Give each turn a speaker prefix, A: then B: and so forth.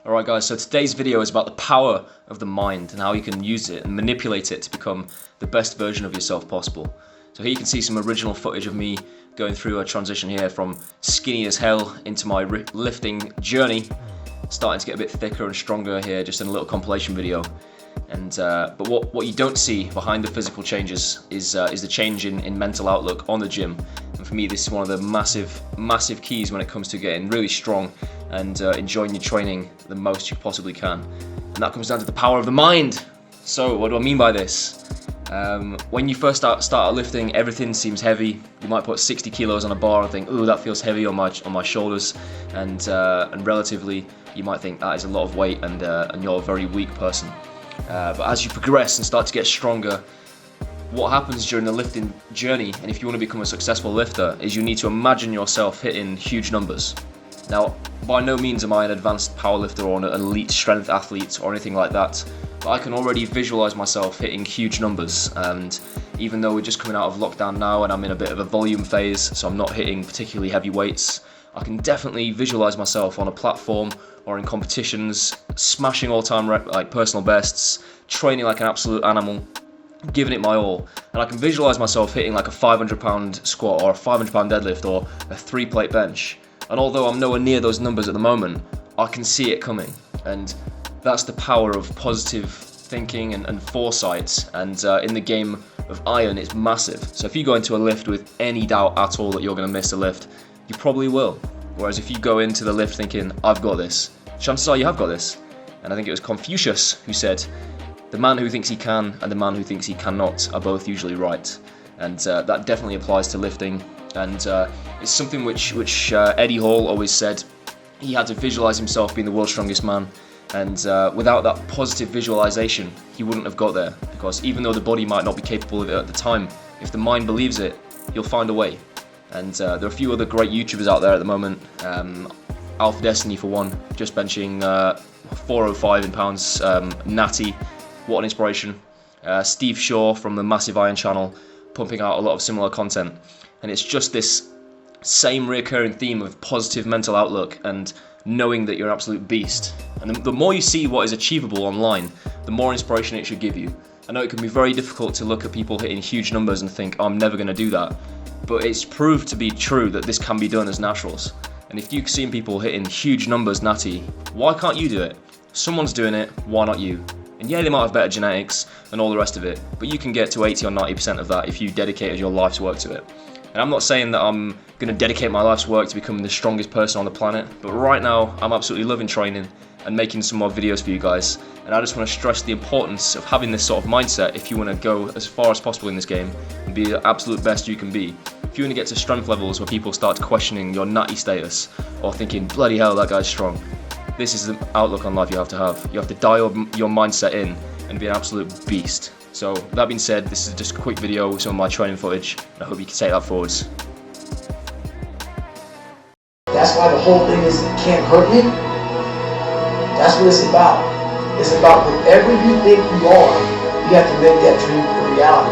A: Alright guys, so today's video is about the power of the mind and how you can use it and manipulate it to become the best version of yourself possible. So here you can see some original footage of me going through a transition here from skinny as hell into my lifting journey, starting to get a bit thicker and stronger here just in a little compilation video. And but what you don't see behind the physical changes is the change in mental outlook on the gym. And for me, this is one of the massive keys when it comes to getting really strong and enjoying your training the most you possibly can. And that comes down to the power of the mind. So what do I mean by this? When you first start out lifting, everything seems heavy. You might put 60 kilos on a bar and think, ooh, that feels heavy on my shoulders, and relatively you might think that is a lot of weight and you're a very weak person. But as you progress and start to get stronger, what happens during the lifting journey, and if you want to become a successful lifter, is you need to imagine yourself hitting huge numbers. Now, by no means am I an advanced powerlifter or an elite strength athlete or anything like that, but I can already visualize myself hitting huge numbers. And even though we're just coming out of lockdown now and I'm in a bit of a volume phase, so I'm not hitting particularly heavy weights, I can definitely visualize myself on a platform or in competitions, smashing all-time personal bests, training like an absolute animal, giving it my all. And I can visualize myself hitting like a 500-pound squat or a 500-pound deadlift or a 3-plate bench. And although I'm nowhere near those numbers at the moment, I can see it coming. And that's the power of positive thinking and foresight. And in the game of iron, it's massive. So if you go into a lift with any doubt at all that you're going to miss a lift, you probably will. Whereas if you go into the lift thinking, I've got this, chances are you have got this. And I think it was Confucius who said, the man who thinks he can and the man who thinks he cannot are both usually right. And that definitely applies to lifting. And it's something which Eddie Hall always said. He had to visualize himself being the world's strongest man. And without that positive visualization, he wouldn't have got there. Because even though the body might not be capable of it at the time, if the mind believes it, you'll find a way. And there are a few other great YouTubers out there at the moment. Alpha Destiny for one, just benching 405 in pounds, natty, what an inspiration. Steve Shaw from the Massive Iron channel, pumping out a lot of similar content. And it's just this same recurring theme of positive mental outlook and knowing that you're an absolute beast. And the more you see what is achievable online, the more inspiration it should give you. I know it can be very difficult to look at people hitting huge numbers and think, I'm never going to do that. But it's proved to be true that this can be done as naturals. And if you've seen people hitting huge numbers natty, why can't you do it? Someone's doing it, why not you? And yeah, they might have better genetics and all the rest of it, but you can get to 80 or 90% of that if you dedicated your life's work to it. And I'm not saying that I'm going to dedicate my life's work to becoming the strongest person on the planet, but right now I'm absolutely loving training and making some more videos for you guys. And I just want to stress the importance of having this sort of mindset if you want to go as far as possible in this game and be the absolute best you can be. If you want to get to strength levels where people start questioning your natty status or thinking, bloody hell, that guy's strong, this is the outlook on life you have to have. You have to dial your mindset in and be an absolute beast. So that being said, this is just a quick video with some of my training footage. I hope you can take that forwards.
B: That's why the whole thing is it can't hurt me. That's what it's about. It's about whatever you think you are, you have to make that dream a reality.